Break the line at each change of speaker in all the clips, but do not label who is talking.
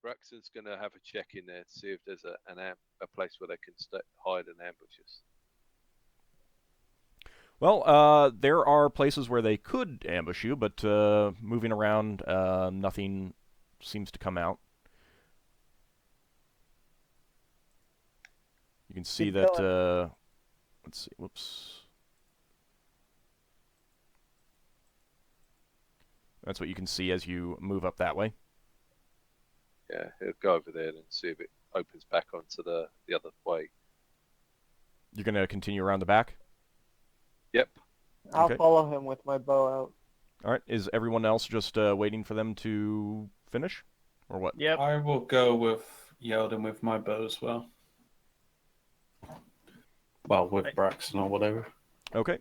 Braxton's going to have a check in there to see if there's a place where they can hide and ambush us.
Well, there are places where they could ambush you, but moving around, nothing seems to come out. You can see that. Let's see. Whoops. That's what you can see as you move up that way.
Yeah, he'll go over there and see if it opens back onto the other way.
You're going to continue around the back?
Yep.
I'll
Okay.
follow him with my bow out.
All right. Is everyone else just waiting for them to finish? Or what?
Yep.
I will go with Yeldin with my bow as well. Well, with Braxon or whatever.
Okay.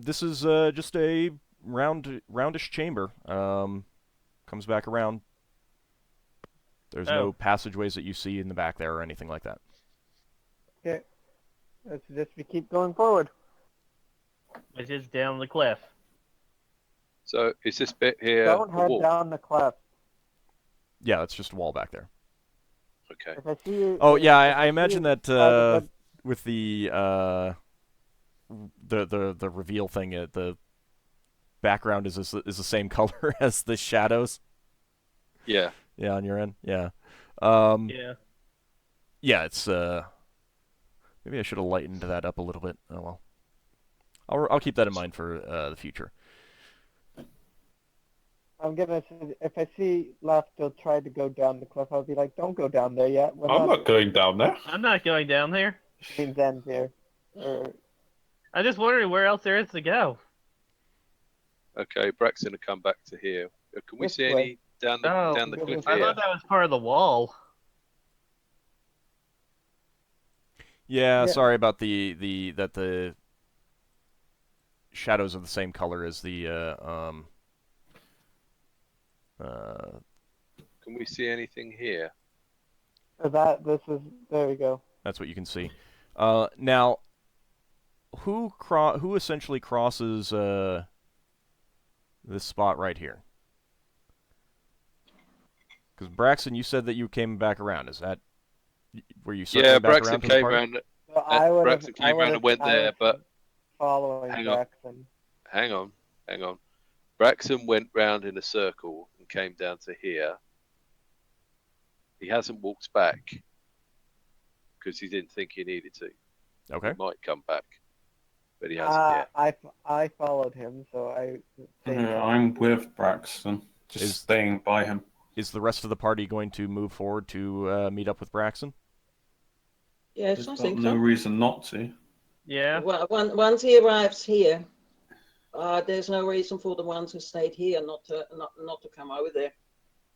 This is just a roundish chamber. Comes back around. There's no passageways that you see in the back there or anything like that.
Okay. Let's just keep going forward.
Which is down the cliff.
So is this bit here?
Don't head down the cliff.
Yeah, it's just a wall back there.
Okay.
If I see you,
Oh yeah, I imagine that with the reveal thing, the background is the same color as the shadows.
Yeah.
Yeah, on your end. Yeah.
Yeah.
Yeah, it's maybe I should have lightened that up a little bit. Oh well. I'll keep that in mind for the future.
I'm gonna say, if I see Lafdul try to go down the cliff, I'll be like, "Don't go down there yet."
I'm not going down there.
I'm not going down there.
Xanfyr.
I'm just wondering where else there is to go.
Okay, Braxton will come back to here. Can we
This
see
way.
any down the cliff
I
here?
thought that was part of the wall.
Yeah, sorry about the shadows are the same color as the
Can we see anything here?
There we go.
That's what you can see. Now, who essentially crosses this spot right here? Because Braxton, you said that you came back around. Is that were you circling back
Braxton
around to
came
the party?
around.
So
Braxton came around and went there, but
following Braxton.
Hang on. Braxton went round in a circle and came down to here. He hasn't walked back because he didn't think he needed to.
Okay.
He might come back, but he hasn't yet.
I followed him, so
I'm with Braxton, just staying by him.
Is the rest of the party going to move forward to meet up with Braxton?
Yes, I think
no
so.
reason not to.
Yeah.
Well, once he arrives here, there's no reason for the ones who stayed here not to come over there.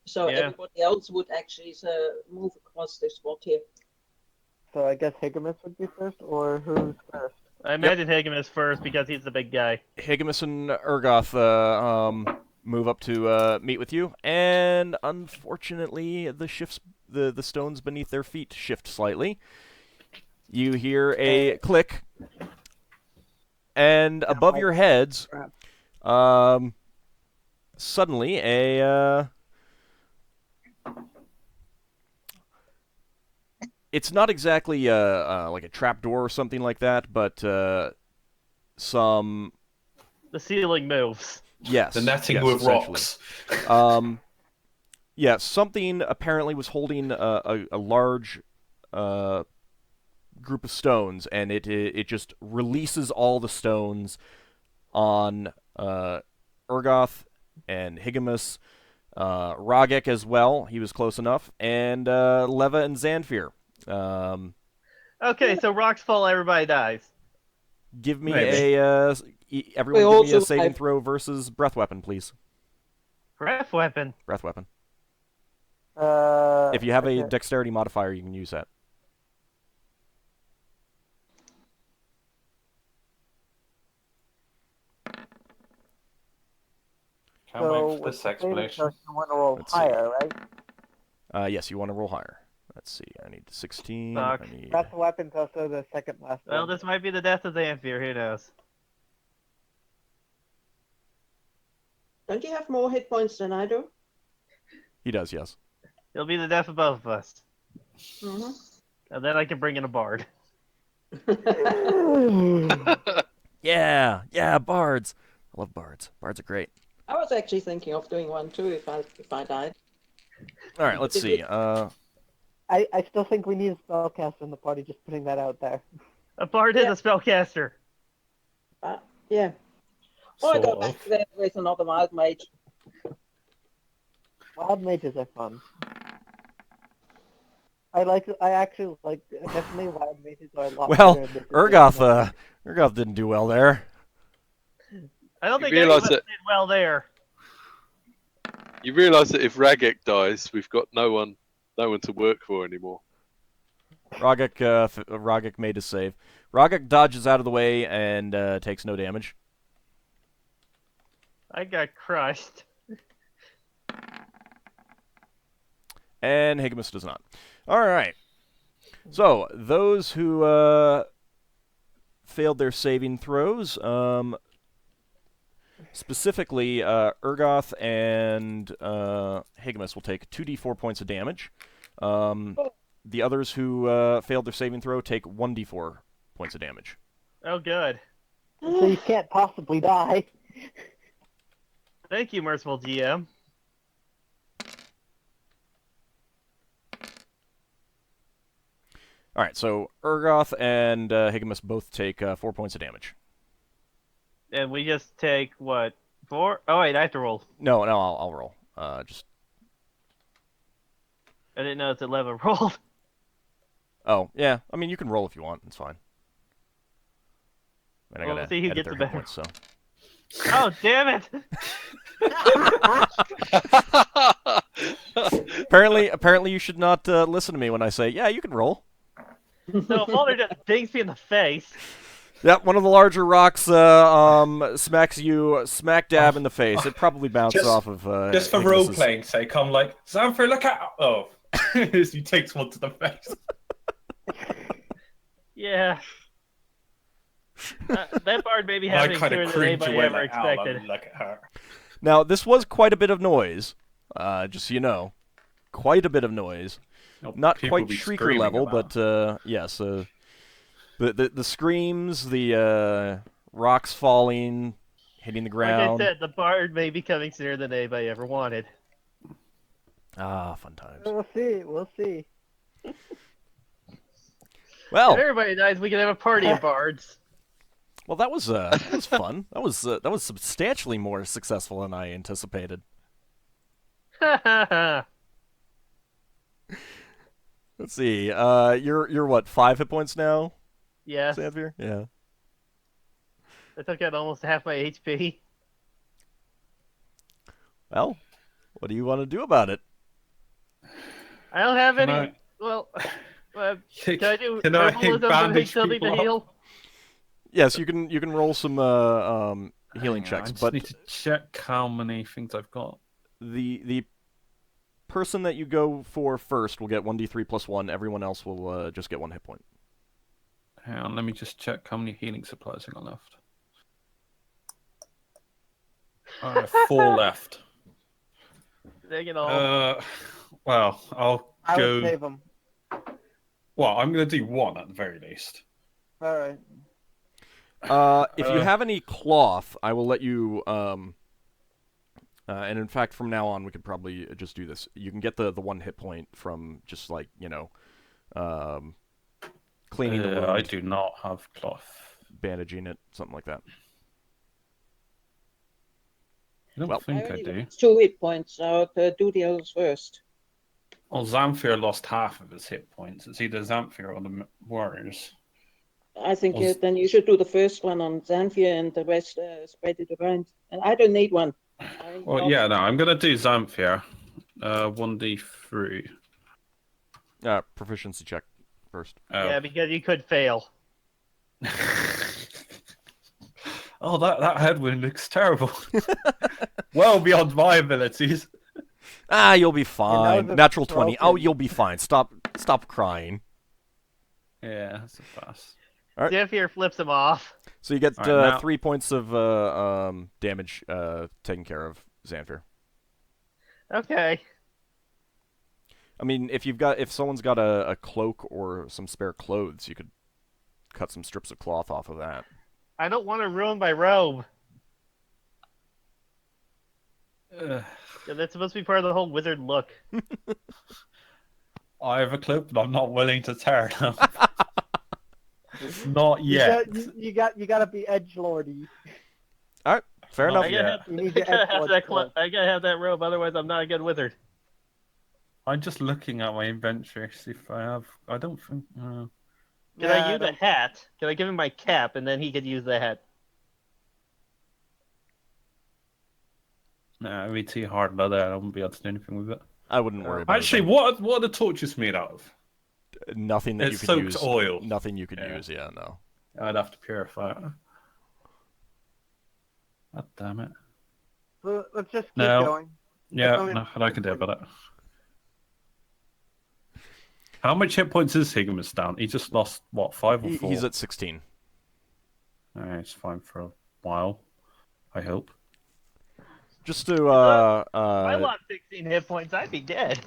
So everybody else would actually move across this spot here.
So I guess Higgimus would be first, or who's first?
I imagine Higgimus first because he's the big guy.
Higgimus and Urgoth move up to meet with you, and unfortunately, the stones beneath their feet shift slightly. You hear a click, and above your heads, suddenly it's not exactly like a trapdoor or something like that, but
The ceiling moves.
Yes.
The netting with rocks.
Yeah, something apparently was holding a large group of stones, and it just releases all the stones on Urgoth and Higgimus, Rogek as well. He was close enough, and Leva and Xanfyr.
Okay, so rocks fall, everybody dies.
Give me
everyone
give me a saving throw versus breath weapon, please.
Breath weapon.
Breath weapon. If you have a dexterity modifier, you can use that.
Can't wait for this explanation.
You want to roll higher, right?
Yes, you want to roll higher. Let's see. I need 16.
Fuck.
That's the weapon's also the second last
Well,
one.
this might be the death of Xanfyr. Who knows?
Don't you have more hit points than I do?
He does, yes.
It'll be the death of both of us.
Mhm.
And then I can bring in a bard.
Yeah, yeah, bards. I love bards. Bards are great.
I was actually thinking of doing one too if I died.
All right, let's see.
I still think we need a spellcaster in the party, just putting that out there.
A bard is a spellcaster.
Yeah. Or I go
Sort
back
of.
to there with another wild mage.
Wild mages are fun. Definitely wild mages are a lot
Well,
better in this
Urgoth didn't do well there.
I don't
You
think any of
realise
us
that-
did well there.
You realise that if Ragek dies, we've got no one to work for anymore.
Ragek made his save. Ragek dodges out of the way and takes no damage.
I got crushed.
And Higgimus does not. All right. So, those who failed their saving throws, specifically Urgoth and Higgimus will take 2d4 points of damage. The others who failed their saving throw take 1d4 points of damage.
Oh, good.
So you can't possibly die.
Thank you, merciful GM.
All right, so Urgoth and Higgimus both take 4 points of damage.
And we just take, what, 4? Oh, wait, I have to roll.
No, I'll roll. Just.
I didn't know it's 11 rolled.
Oh, yeah. I mean, you can roll if you want. It's fine. And I
Well,
gotta
see who
edit
gets
their
the
hit
better.
points, so.
Oh, damn it!
Apparently, you should not listen to me when I say, yeah, you can roll.
No, Mulder just dings me in the face.
Yep, one of the larger rocks smacks you smack dab in the face. It probably bounced
Just-
off of.
Just for
Higgimus's-
role playing sake, I'm like, Xanfyr, look out! Oh, he takes one to the face.
Yeah. That bard may be
I
happening
kind
sooner
of
than
cringe
anybody
away
ever
like, ow,
expected.
look at her.
Now, this was quite a bit of noise. Just so you know, quite a bit of noise.
No,
Not
people
quite
be
shrieker
screaming
level,
about
but yes, the screams, the rocks falling, hitting the
Like
ground.
I said, the bard may be coming sooner than anybody ever wanted.
Ah, fun times.
We'll see.
Well,
If everybody dies, we can have a party of bards.
well, that was fun. That was substantially more successful than I anticipated.
Ha
Let's see. You're what, 5 hit points now,
Yes,
Xanfyr? Yeah.
I took out almost half my HP.
Well, what do you want to do about it?
I don't have
Can
any.
I-
Well,
Can
can I do
Can I
herbalism to make
bandage
something to
people up?
heal?
Yes, you can roll some healing
Hang on,
checks,
I just
but
need to check how many things I've got.
the person that you go for first will get 1d3 plus 1. Everyone else will just get 1 hit point.
Hang on, let me just check how many healing supplies I got left. I have 4 left.
Dang it all.
Well, I'll
I would
go.
save them.
Well, I'm going to do 1 at the very least.
All right.
If you have any cloth, I will let you. And in fact, from now on, we could probably just do this. You can get the 1 hit point from just like cleaning the wound,
I do not have cloth.
bandaging it, something like that.
I don't
Well-
think I
only
do.
lost 2 hit points, so do the others first.
Well, Xanfyr lost half of his hit points. It's either Xanfyr or the warriors.
I think
Was-
then you should do the first one on Xanfyr and the rest spread it around. And I don't need one.
Well, yeah, no, I'm going to do Xanfyr. 1d3.
Proficiency check first.
Oh.
Yeah, because you could fail.
Oh, that headwind looks terrible. Well beyond my abilities.
You'll be fine.
was a
Natural 20. Oh,
broken-
you'll be fine. Stop crying.
Yeah, that's a pass.
Alright.
Xanfyr flips him off.
So you get
All right, now-
3 points of damage taken care of, Xanfyr.
Okay.
I mean, if someone's got a cloak or some spare clothes, you could cut some strips of cloth off of that.
I don't want to ruin my robe.
Ugh.
Yeah, that's supposed to be part of the whole wizard look.
I have a cloak, but I'm not willing to tear it up. Not yet.
You gotta be edgelordy.
All right, fair
Not
enough.
yet.
You need
I
your
gotta have that
edgelord.
I gotta have that robe, otherwise I'm not a good wizard.
I'm just looking at my inventory to see if I have. I don't think.
Can I use a hat? Can I give him my cap and then he could use the hat?
Nah, it'd be too hard leather. I wouldn't be able to do anything with it.
I wouldn't worry about
Actually,
it.
what are the torches made out of?
Nothing that you
It's
could
soaked
use.
oil.
Nothing you could
Yeah.
use. Yeah, no.
I'd have to purify it. God damn it.
So let's just keep
No.
going.
Yeah,
only-
nothing I can do about it. How much hit points is Higgimus down? He just lost, what, 5 or 4?
He's at 16.
Alright, it's fine for a while. I hope.
Just to
If I lost 16 hit points, I'd be dead.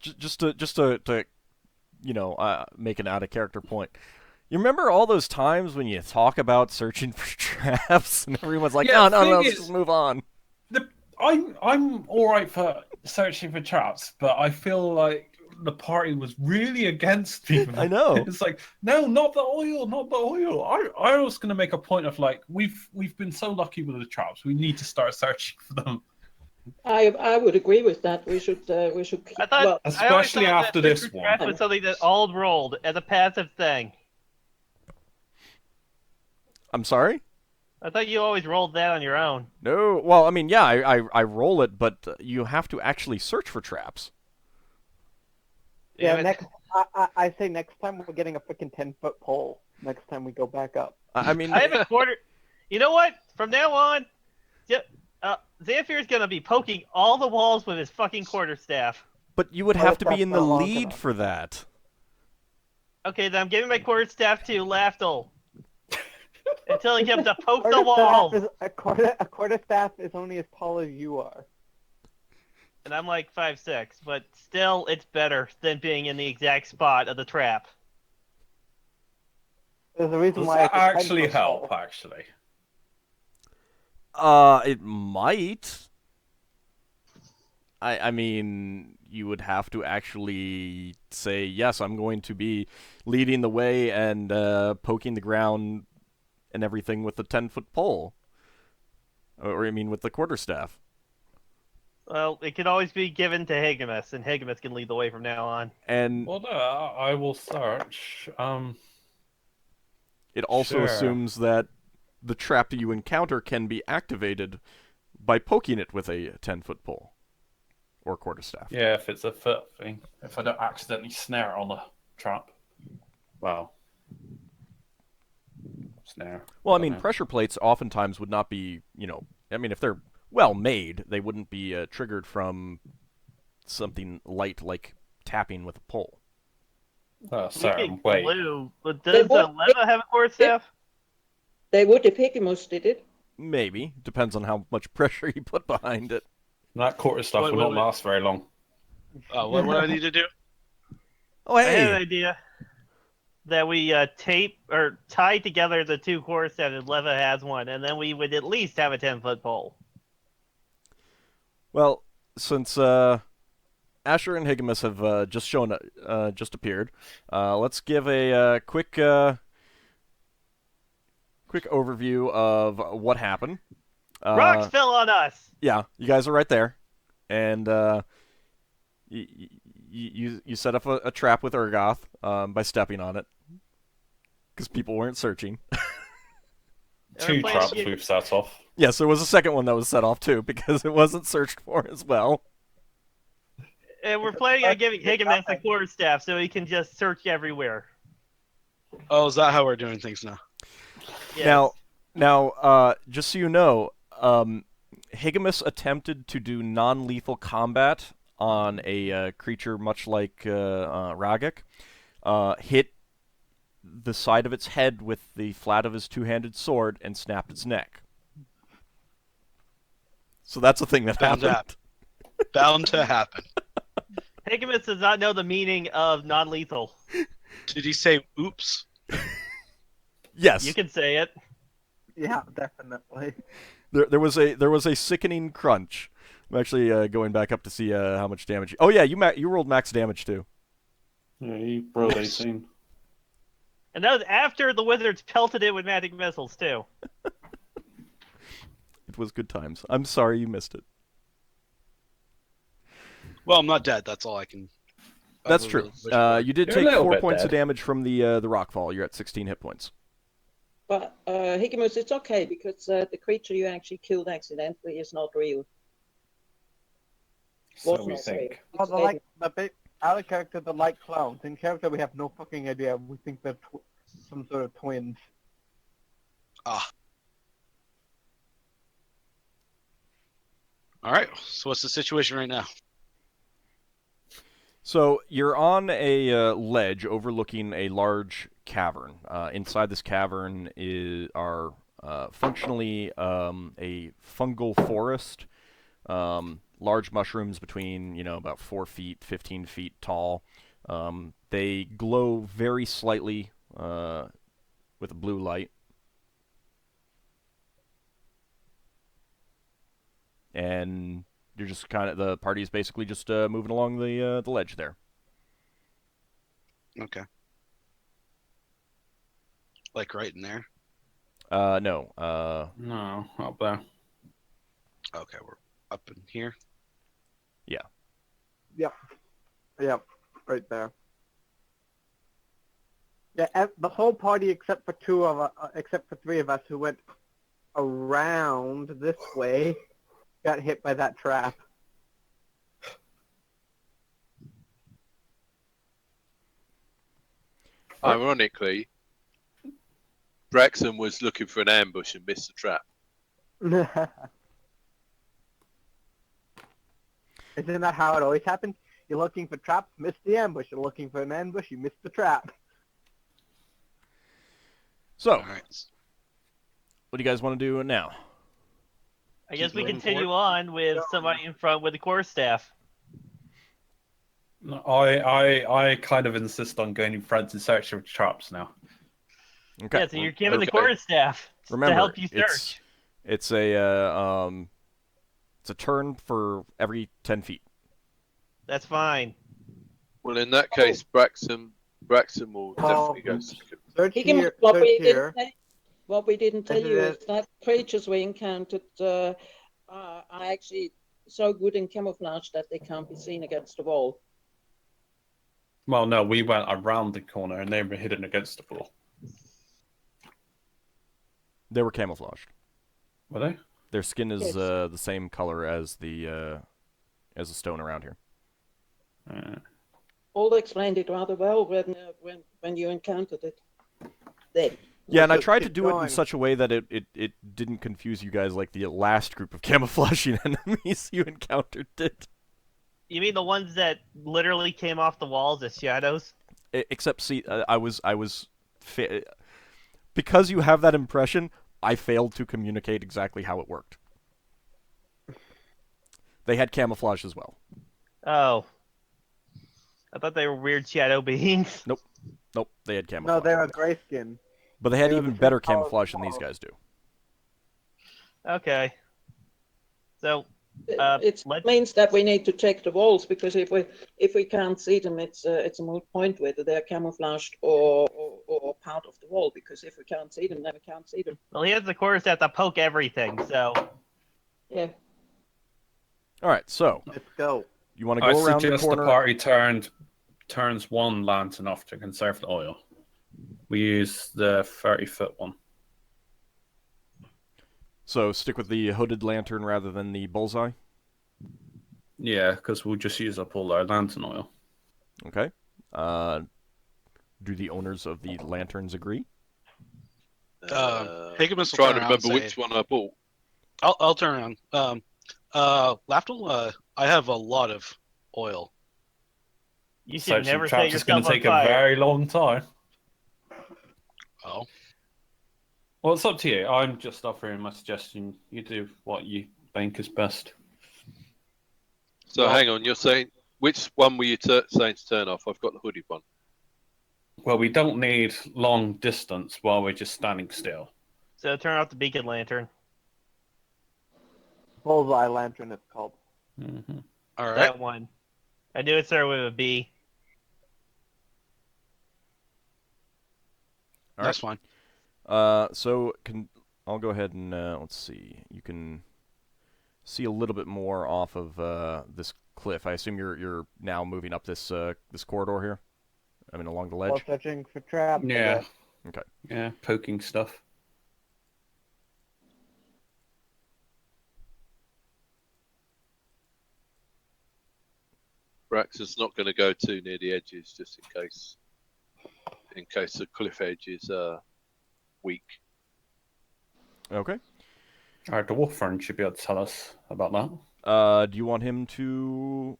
just to make an out of character point. You remember all those times when you talk about searching for traps and everyone's like,
Yeah,
no,
thing
let's
is-
just move on.
I'm alright for searching for traps, but I feel like the party was really against me.
I know.
It's like, no, not the oil, not the oil. I was going to make a point of like, we've been so lucky with the traps. We need to start searching for them.
I would agree with that. We should
I thought,
well,
I always
Especially
thought
after
that
this
secret
one.
trap was something that Ald rolled as a passive thing.
I'm sorry?
I thought you always rolled that on your own.
No. Well, I mean, yeah, I roll it, but you have to actually search for traps.
Yeah,
Damn it.
I say next time we're getting a freaking 10-foot pole. Next time we go back up.
I mean,
I have a quarter. You know what? From now on, Xanfyr's gonna be poking all the walls with his fucking quarterstaff.
but you would
Oh,
have to
that's
be in the
not long
lead
enough.
for that.
Okay, then I'm giving my quarterstaff to Lafdul. Until he comes to poke the walls.
A quarterstaff is only as tall as you are.
And I'm like 5'6", but still, it's better than being in the exact spot of the trap.
There's a reason
Does
why.
that
it's a
actually
10-foot
help,
pole.
actually?
It might. I mean, you would have to actually say, yes, I'm going to be leading the way and poking the ground and everything with the 10-foot pole. Or, I mean, with the quarterstaff.
Well, it can always be given to Higgimus, and Higgimus can lead the way from now on.
And
Well, no, I will search.
it also
Sure.
assumes that the trap that you encounter can be activated by poking it with a 10-foot pole. Or quarterstaff.
Yeah, if it's a foot thing. If I don't accidentally snare it on the trap. Wow. Snare.
Well, I mean,
Okay.
pressure plates oftentimes would not be, I mean, if they're well made, they wouldn't be triggered from something light like tapping with a pole.
A
We
certain
get
weight.
glue, but
They
does
would-
Leva have a quarterstaff?
they would if Higgimus did it.
Maybe. Depends on how much pressure you put behind it.
That quarter stuff
Wait,
will
wait,
not
wait.
last very long.
What do I need to do?
Oh,
I had an
hey!
idea that we tape or tie together the two quarterstaffs, and Leva has one, and then we would at least have a 10-foot pole.
Well, since Asher and Higgimus have just appeared, let's give a quick overview of what happened.
Rocks fell on us!
Yeah, you guys are right there, and you set up a trap with Urgoth by stepping on it because people weren't searching.
Two
playing
traps
Giff.
we've set off.
Yes, there was a second one that was set off too because it wasn't searched for as well.
And we're planning on giving Higgimus a quarterstaff so he can just search everywhere.
Oh, is that how we're doing things now?
Yes.
Now, just so you know, Higgimus attempted to do non-lethal combat on a creature much like Ragek, hit the side of its head with the flat of his two-handed sword and snapped its neck. So that's a thing that
Bound to
happened.
Bound to happen.
Higgimus does not know the meaning of non-lethal.
Did he say oops?
Yes.
You can say it.
Yeah, definitely.
There was a sickening crunch. I'm actually going back up to see how much damage. Oh yeah, you rolled max damage too.
Yeah, he rolled 18.
And that was after the wizards pelted it with magic missiles, too.
It was good times. I'm sorry you missed it.
Well, I'm not dead. That's all I can.
That's true. You did
You're a
take
little
4
bit
points of
dead.
damage from the rockfall. You're at 16 hit points.
But Higgimus, it's okay because the creature you actually killed accidentally is not real.
So
Was
we
not
think.
real.
Oh, the big our character, the light clowns. In character, we have no fucking idea. We think they're some sort of twins.
Ah. All right. So what's the situation right now?
So you're on a ledge overlooking a large cavern. Inside this cavern are functionally a fungal forest. Large mushrooms between about 4 feet, 15 feet tall. They glow very slightly with a blue light. And you're just the party's basically just moving along the ledge there.
Okay. Like right in there.
No.
No, up there.
Okay, we're up in here.
Yep, right there. Yeah, the whole party except for three of us who went around this way got hit by that trap.
Ironically, Braxon was looking for an ambush and missed the trap.
Isn't that how it always happens? You're looking for traps, miss the ambush. You're looking for an ambush, you miss the trap.
So,
All right.
what do you guys want to do now?
I guess we
moving
continue on with somebody in front with the core staff.
No, I kind of insist on going in front in search of traps now.
Okay.
Yeah, so you're given the
Okay.
core staff
Remember,
to help you search.
It's a turn for every 10 feet.
That's fine.
Well, in that case, Braxon will definitely go second.
Search
Higgimus,
here,
what
search
we
here.
didn't tell
Isn't
you
it-
is that creatures we encountered are actually so good in camouflage that they can't be seen against the wall.
Well, no, we went around the corner and they were hidden against the wall.
They were camouflaged.
Were they?
Their skin is
Yes.
the same color as the stone around here.
Alda explained it rather well when you encountered it. Then.
Yeah, and I
Let's
tried to
keep
do it in
going.
such a way that it didn't confuse you guys like the last group of camouflaging enemies you encountered did.
You mean the ones that literally came off the walls as shadows?
Except, see, I was because you have that impression, I failed to communicate exactly how it worked. They had camouflage as well.
Oh. I thought they were weird shadow beings.
Nope, they had camouflage.
No, they're a grayskin.
But they had
they were
even
the same
better
color as
camouflage
the
than these
walls.
guys do.
Okay. So,
It
let's-
means that we need to check the walls because if we can't see them, it's a moot point whether they're camouflaged or part of the wall. Because if we can't see them, then we can't see them.
well, he has the core staff to poke everything, so...
Yeah.
All right, so
Let's go.
you want to
I
go around the
suggest
corner.
the party turns one lantern off to conserve the oil. We use the 30-foot one.
So stick with the hooded lantern rather than the bullseye.
Yeah, because we'll just use up all our lantern oil.
Okay. Do the owners of the lanterns agree?
Higgimus will
Trying
turn
to
around and
remember
say-
which one I bought.
I'll turn around. Lafdul, I have a lot of oil.
You should
Searching
never
traps
set
is going
yourself
to
on
take a
fire.
very long time.
Oh.
Well, it's up to you. I'm just offering my suggestion. You do what you think is best.
So
Well-
hang on, you're saying Which one were you saying to turn off? I've got the hooded one.
Well, we don't need long distance while we're just standing still.
So turn off the beacon lantern.
Bullseye lantern, it's called.
Mm-hmm.
All right.
That one. I knew it started with a B.
That's fine.
I'll go ahead and let's see. You can see a little bit more off of this cliff. I assume you're now moving up this this corridor here. I mean, along the ledge.
While searching for traps. I
Yeah.
guess.
Okay.
Yeah, poking stuff.
Braxon's not going to go too near the edges, just in case the cliff edge is weak.
Okay.
Our dwarf friend should be able to tell us about that.
Do you want him to?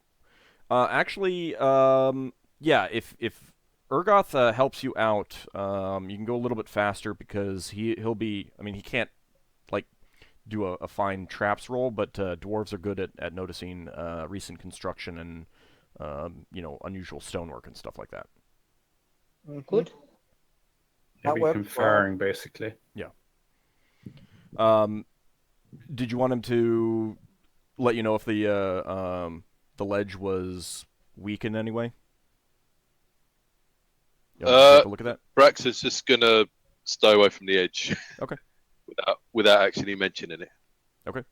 Actually, yeah. If Urgoth helps you out, you can go a little bit faster because he'll be. I mean, he can't like do a fine traps roll, but dwarves are good at noticing recent construction and unusual stonework and stuff like that.
Good.
That
Maybe
works
conferring, basically.
Yeah. Did you want him to let you know if the ledge was weak in any way? You want to take a look at that?
Braxon's just going to stay away from the edge.
Okay.
without actually mentioning it.
Okay.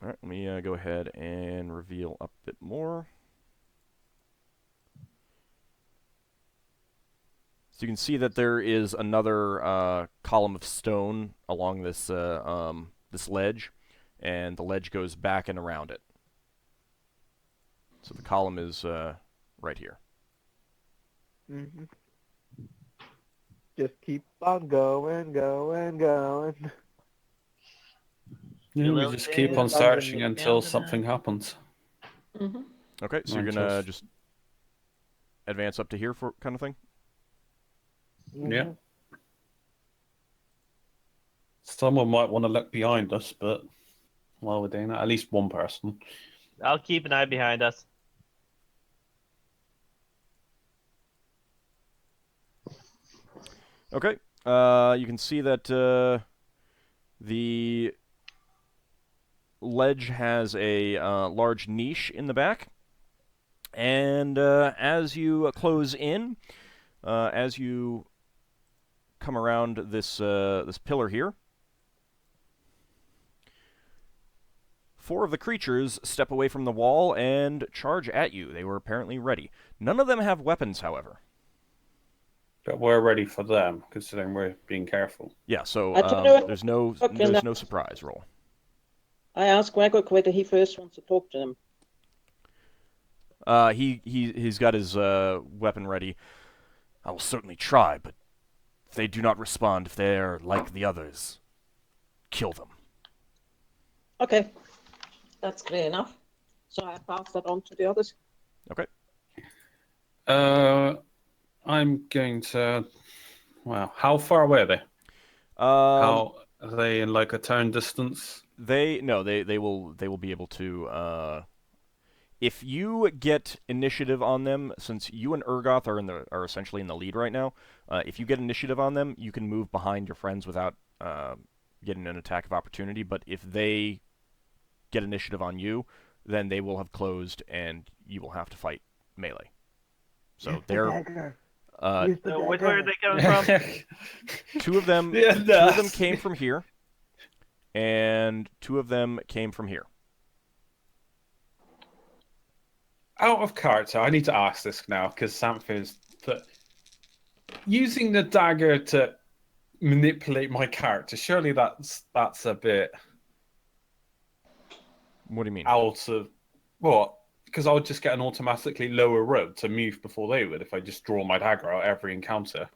All right, let me go ahead and reveal a bit more. So you can see that there is another column of stone along this this ledge, and the ledge goes back and around it. So the column is right here.
Mm-hmm. Just keep on going.
Yeah, we just keep on searching until something happens.
Mm-hmm.
Okay, so you're gonna just advance up to here for kind of thing.
Yeah. Someone might want to look behind us, but while we're doing that, at least one person.
I'll keep an eye behind us.
Okay, you can see that the ledge has a large niche in the back, and as you close in, as you come around this this pillar here, 4 of the creatures step away from the wall and charge at you. They were apparently ready. None of them have weapons, however.
But we're ready for them, considering we're being careful.
Yeah, so there's no surprise roll.
I asked Gregor whether he first wants to talk to them.
He's got his weapon ready. I will certainly try, but if they do not respond, if they're like the others, kill them.
Okay, that's clear enough. So I pass that on to the others.
Okay.
I'm going to. Wow, how far away are they? How are they in like a turn distance?
They will be able to. If you get initiative on them, since you and Urgoth are essentially in the lead right now, if you get initiative on them, you can move behind your friends without getting an attack of opportunity. But if they get initiative on you, then they will have closed, and you will have to fight melee. So they're.
So which way are they coming from?
2 of them. 2 of them came from here, and 2 of them came from here.
Out of character, I need to ask this now because Xanfyr's using the dagger to manipulate my character. Surely that's a bit.
What do you mean?
Out of what? Because I would just get an automatically lower road to move before they would if I just draw my dagger out every encounter.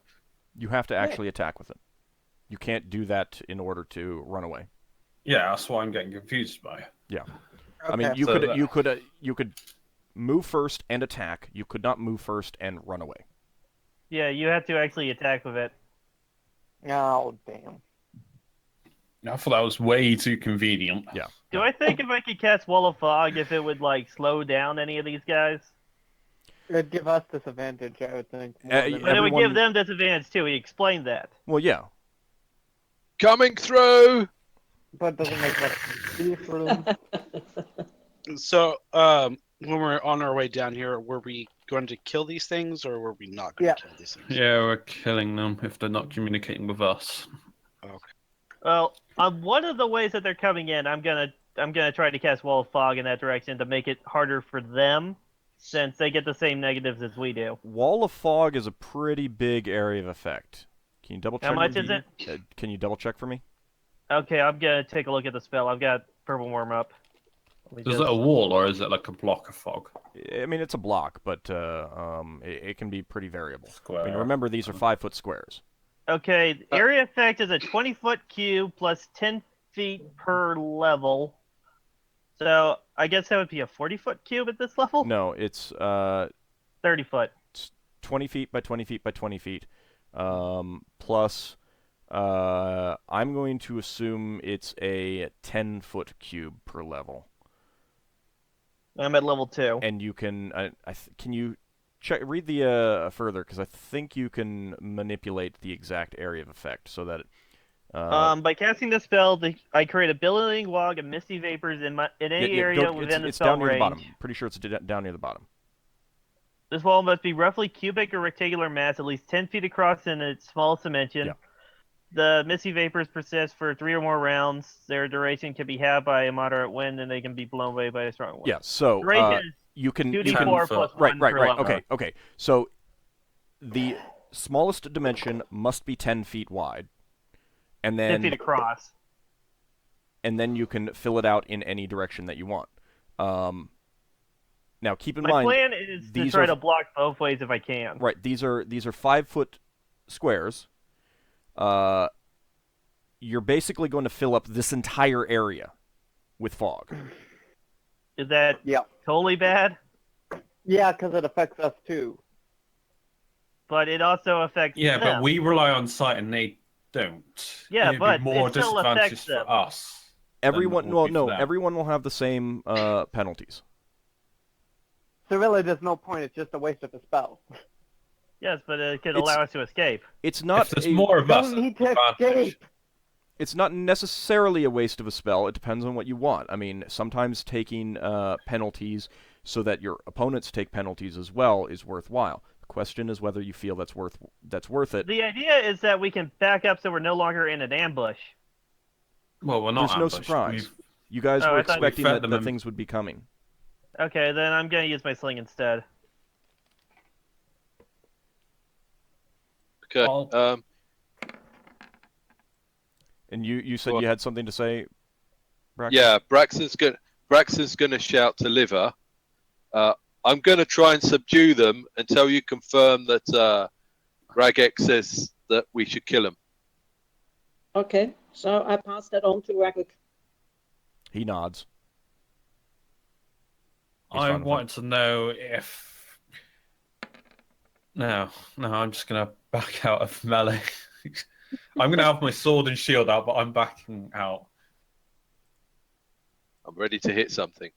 You have to actually attack with it. You can't do that in order to run away.
Yeah, that's what I'm getting confused by.
Yeah,
Okay.
I mean you could move first and attack. You could not move first and run away.
Yeah, you have to actually attack with it.
Oh, damn.
I thought that was way too convenient.
Yeah.
Do I think if I could cast Wall of Fog, if it would like slow down any of these guys?
It'd give us disadvantage, I would think.
But it would give them disadvantage too. He explained that.
Well, yeah.
Coming through.
But it doesn't make much beef room.
So, when we're on our way down here, were we going to kill these things, or were we not going to kill these things?
Yeah, we're killing them if they're not communicating with us.
Okay.
Well, on one of the ways that they're coming in, I'm gonna try to cast Wall of Fog in that direction to make it harder for them, since they get the same negatives as we do.
Wall of Fog is a pretty big area of effect. Can you double check?
How much is it?
Can you double check for me?
Okay, I'm gonna take a look at the spell. I've got Purple Worm up.
Is it a wall or is it like a block of fog?
I mean, it's a block, but it can be pretty variable.
Square.
I mean, remember, these are 5-foot squares.
Okay, the area effect is a 20-foot cube plus 10 feet per level. So I guess that would be a 40-foot cube at this level?
No, it's
30 foot.
It's 20 feet by 20 feet by 20 feet. Plus, I'm going to assume it's a 10-foot cube per level.
I'm at level 2.
And you can, can you read the further, because I think you can manipulate the exact area of effect so that.
By casting the spell, I create a billowing wall of misty vapors in any area within the
it's
spell
down near
range.
the bottom. Pretty sure it's down near the bottom.
This wall must be roughly cubic or rectangular mass, at least 10 feet across in its smallest dimension.
Yeah.
The misty vapors persist for 3 or more rounds. Their duration can be halved by a moderate wind, and they can be blown away by a strong wind.
Yeah, so you can
2d4 plus 1 per level.
Okay. So the smallest dimension must be 10 feet wide, and then
10 feet across.
And then you can fill it out in any direction that you want. Now, keep in
My
mind,
plan is to try to block both ways if I can.
Right. These are 5-foot squares. You're basically going to fill up this entire area with fog.
Is that totally bad?
Yeah, because it affects us too.
But it also affects them.
But we rely on sight and they don't.
Yeah,
It'd
but
be more
it still affects
disadvantages
them.
for us.
Everyone will have the same penalties.
So really, there's no point. It's just a waste of a spell.
Yes, but it could allow us to escape.
It's not.
If there's more of us,
don't need to escape.
It's not necessarily a waste of a spell. It depends on what you want. I mean, sometimes taking penalties so that your opponents take penalties as well is worthwhile. The question is whether you feel that's worth it.
The idea is that we can back up so we're no longer in an ambush.
Well, we're not.
There's no surprise. You guys were expecting that things would be coming.
Okay, then I'm going to use my sling instead.
Okay.
And you said you had something to say, Braxon?
Yeah, Braxon's gonna shout to Liver. I'm gonna try and subdue them until you confirm that Ragex says that we should kill him.
Okay, so I pass that on to Ragex.
He nods.
I wanted to know if. No, I'm just gonna back out of melee. I'm gonna have my sword and shield out, but I'm backing out.
I'm ready to hit something.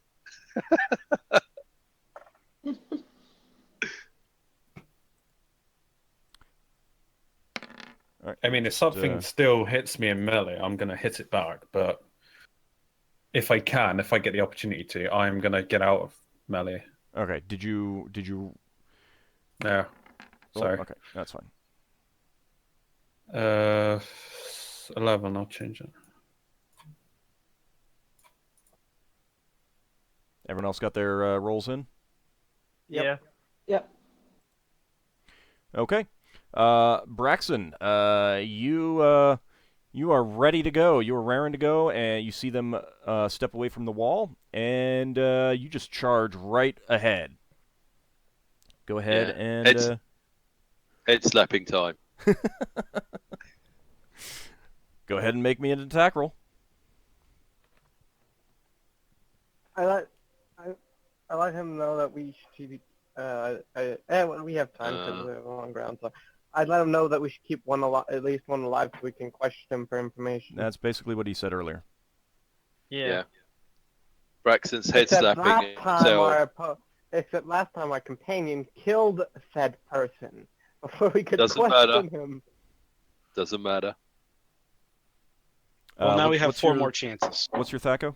I mean, if something still hits me in melee, I'm gonna hit it back. But if I get the opportunity to, I'm gonna get out of melee.
Okay. Did you?
No. Sorry.
Oh, okay, that's fine.
11. I'll change it.
Everyone else got their rolls in?
Yep.
Yep.
Okay. Braxon, you are ready to go. You are raring to go, and you see them step away from the wall, and you just charge right ahead. Go ahead and...
Head slapping time.
Go ahead and make me an attack roll.
I let him know that we should. We have time because we have a long round, so I'd let him know that we should keep at least one alive, so we can question him for information.
That's basically what he said earlier.
Yeah.
Braxton's head slapping himself.
Except last time our companion killed said person before we could
Doesn't
question
matter.
him.
Doesn't matter.
Well, now we have
what's
4
your-
more chances.
What's your Thaco?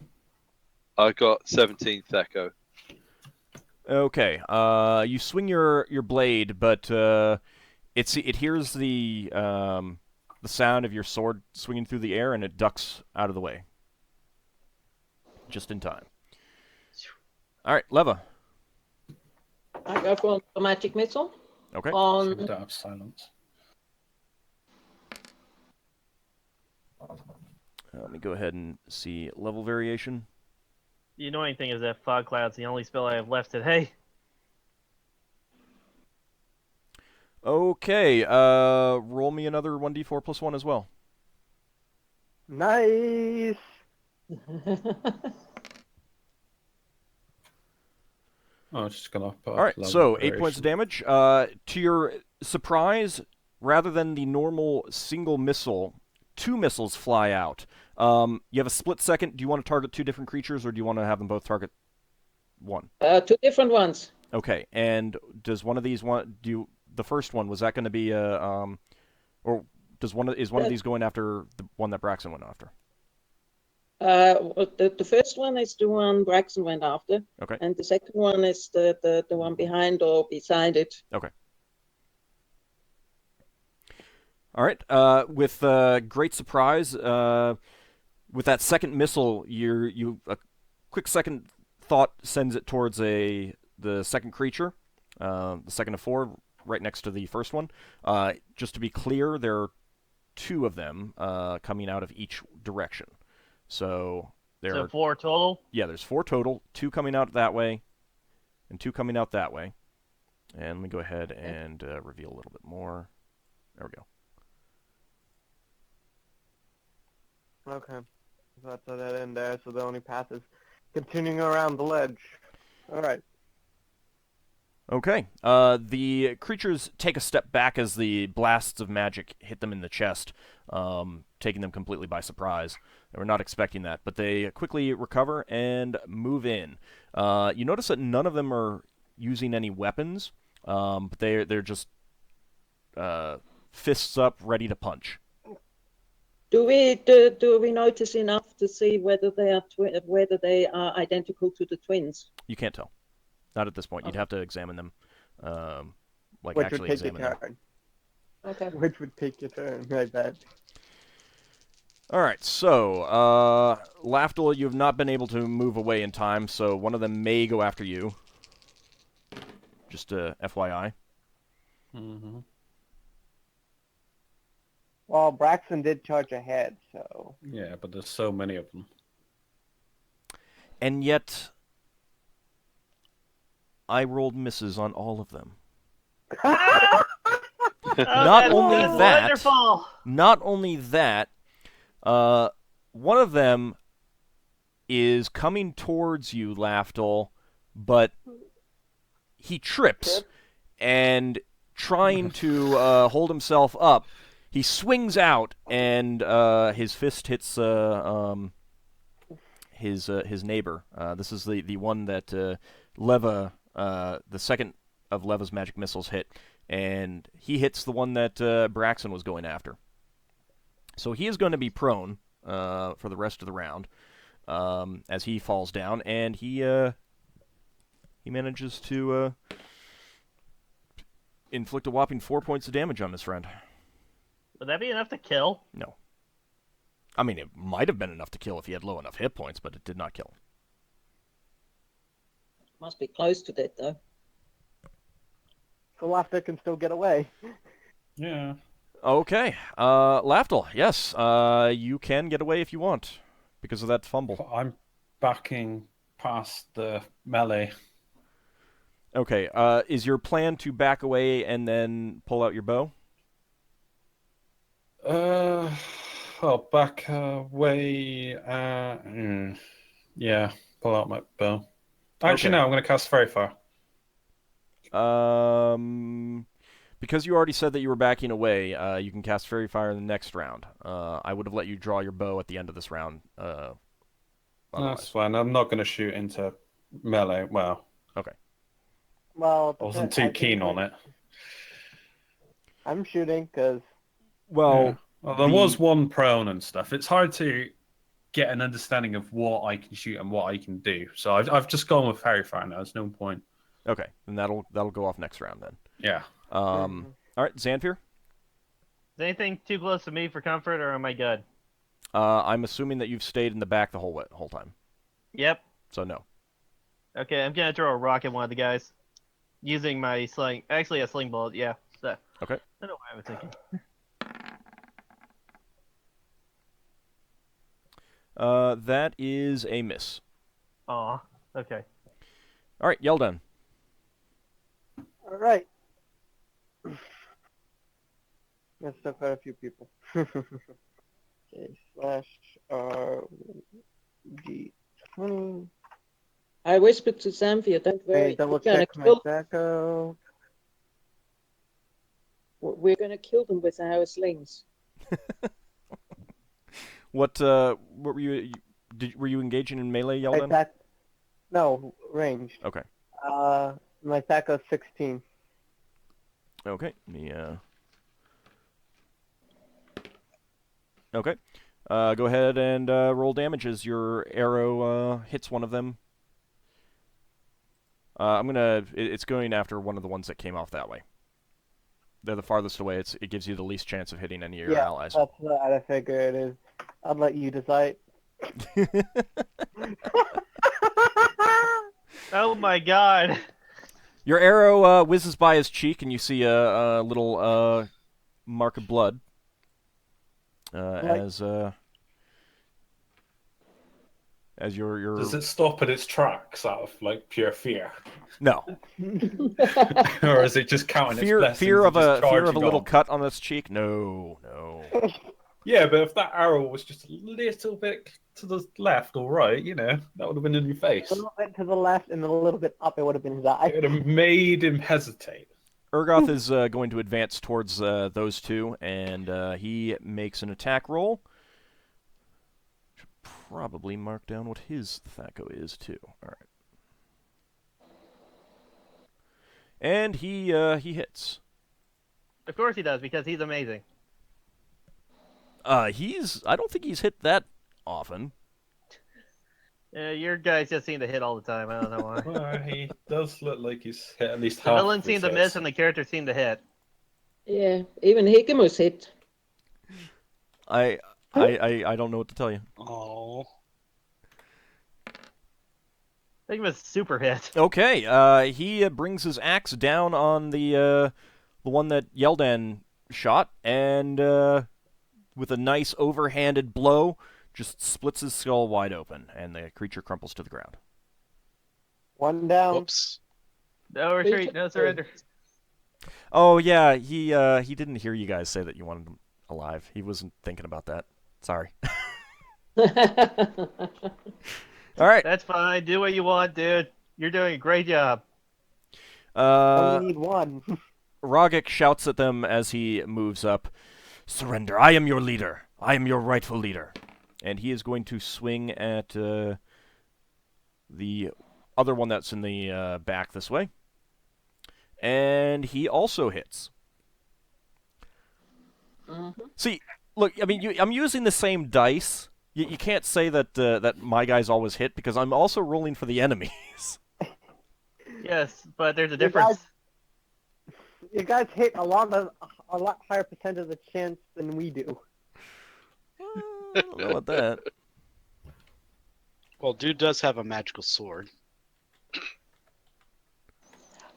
I got 17 Thaco.
Okay. You swing your blade, but it hears the sound of your sword swinging through the air, and it ducks out of the way. Just in time. All right, Leva.
I go for a magic missile.
Okay.
We
On
don't have silence.
Let me go ahead and see level variation.
The annoying thing is that fog cloud's the only spell I have left today.
Okay. Roll me another 1d4 plus 1 as well.
Nice.
I'm just gonna put
All right,
level
so 8 points of
variation.
damage. To your surprise, rather than the normal single missile, 2 missiles fly out. You have a split second. Do you want to target 2 different creatures, or do you want to have them both target 1?
2 different ones.
Okay, and does one of these the first one, was that going to be or is one of these going after the one that Braxon went after?
The first one is the one Braxon went after.
Okay.
And the second one is the one behind or beside it.
Okay. All right. With great surprise, with that second missile, a quick second thought sends it towards the second creature, the second of 4, right next to the first one. Just to be clear, there are 2 of them coming out of each direction. So there are
4 total?
Yeah, there's 4 total, 2 coming out that way, and 2 coming out that way. And let me go ahead and reveal a little bit more. There we go.
Okay. So that's a dead end there, so the only path is continuing around the ledge. Alright.
Okay. The creatures take a step back as the blasts of magic hit them in the chest, taking them completely by surprise. They were not expecting that, but they quickly recover and move in. You notice that none of them are using any weapons, but they're just fists up, ready to punch.
Do we notice enough to see whether they are identical to the twins?
You can't tell. Not at this point. You'd have to examine them,
Which
actually
would take
examine
your
them.
turn.
Okay.
Which would take your turn, I bet.
All right, so Lafdul, you have not been able to move away in time, so one of them may go after you. Just FYI.
Mm-hmm.
Well, Braxton did charge ahead, so...
Yeah, but there's so many of them.
And yet, I rolled misses on all of them. Not only that,
wonderful.
Not only that, one of them is coming towards you, Lafdul, but he trips, and trying to hold himself up, he swings out, and his fist hits his neighbor. This is the one that Leva, the second of Leva's magic missiles hit, and he hits the one that Braxon was going after. So he is going to be prone for the rest of the round as he falls down, and he manages to inflict a whopping 4 points of damage on his friend.
Would that be enough to kill?
No. I mean, it might have been enough to kill if he had low enough hit points, but it did not kill him.
Must be close to that, though.
So Laughter can still get away.
Yeah.
Okay. Lafdul, yes. You can get away if you want because of that fumble.
I'm backing past the melee.
Okay. Is your plan to back away and then pull out your bow?
Well, back away. Yeah, pull out my bow. Actually,
Okay.
no, I'm going to cast Very Far.
Because you already said that you were backing away, you can cast Fairy Fire in the next round. I would have let you draw your bow at the end of this round otherwise.
That's fine. I'm not going to shoot into melee. Well,
Okay.
Well,
I wasn't too keen on it.
I'm shooting because.
Well,
Well, there was one prone and stuff. It's hard to get an understanding of what I can shoot and what I can do. So I've just gone with Fairy Fire now. There's no point.
Okay, then that'll go off next round then.
Yeah.
All right, Xanfyr?
Is anything too close to me for comfort, or am I good?
I'm assuming that you've stayed in the back the whole time.
Yep.
So no.
Okay, I'm gonna throw a rock at one of the guys. Using my sling. Actually, a sling bullet, yeah. So,
Okay.
I don't know why I was thinking.
That is a miss.
Aw, okay.
All right, Yeldin.
All right. Let's step out a few people. Okay, slash D20.
I whispered to Xanfyr, don't worry.
Wait, double check my tobacco.
We're going to kill them with our slings.
What were you were you engaging in melee, Yeldin?
No, ranged.
Okay.
My tobacco's 16.
Okay. Okay. Go ahead and roll damage as your arrow hits one of them. It's going after one of the ones that came off that way. They're the farthest away. It gives you the least chance of hitting any of your allies.
That's what I figure it is. I'll let you decide.
Oh my god.
Your arrow whizzes by his cheek, and you see a little mark of blood. As your
Does it stop at its tracks out of like pure fear?
No.
Or is it just counting its blessings?
Fear of a
charging
little
on?
cut on its cheek? No.
Yeah, but if that arrow was just a little bit to the left or right, you know, that would have been in your face.
A little bit to the left and a little bit up, it would have been his eye.
It would have made him hesitate.
Urgoth is going to advance towards those two, and he makes an attack roll. Should probably mark down what his Thaco is, too. All right. And he hits.
Of course he does, because he's amazing.
I don't think he's hit that often.
Your guys just seem to hit all the time. I don't know why.
Well, he does look like he's hit at least
The
half.
villains seem to miss, and the characters seem to hit.
Yeah, even Higgimus hit.
I don't know what to tell you.
Oh.
I think it was super hit.
Okay, he brings his axe down on the one that Yeldin shot, and with a nice overhanded blow, just splits his skull wide open, and the creature crumples to the ground.
One down.
Whoops.
No retreat, no surrender.
Oh yeah, he didn't hear you guys say that you wanted him alive. He wasn't thinking about that. Sorry. All right.
That's fine. Do what you want, dude. You're doing a great job.
I need one.
Rogek shouts at them as he moves up. Surrender. I am your leader. I am your rightful leader. And he is going to swing at the other one that's in the back this way. And he also hits. See, look, I mean, I'm using the same dice. You can't say that that my guys always hit, because I'm also rolling for the enemies.
Yes, but there's a difference.
You guys hit a lot higher percent of the chance than we do.
I don't know about that.
Well, dude does have a magical sword.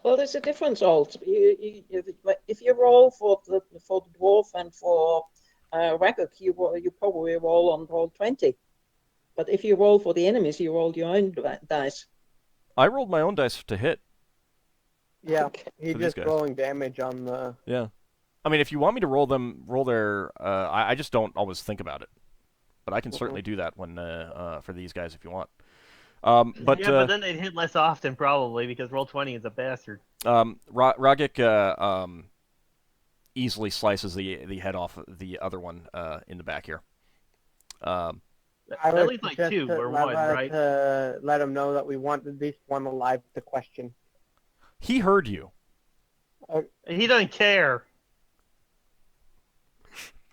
Well, there's a difference, Alt. If you roll for the dwarf and for Ragok, you probably roll on roll 20. But if you roll for the enemies, you roll your own dice.
I rolled my own dice to hit.
Yeah,
Okay.
he's
For these
just
guys.
rolling damage on the...
Yeah. I mean, if you want me to roll their... I just don't always think about it. But I can certainly do that when for these guys if you want. But
then they'd hit less often, probably, because roll 20 is a bastard.
Ragik easily slices the head off the other one in the back here.
I
At
would
least like
suggest
2
to
or 1, right?
to let him know that we want at least one alive to question.
He heard you.
He doesn't care.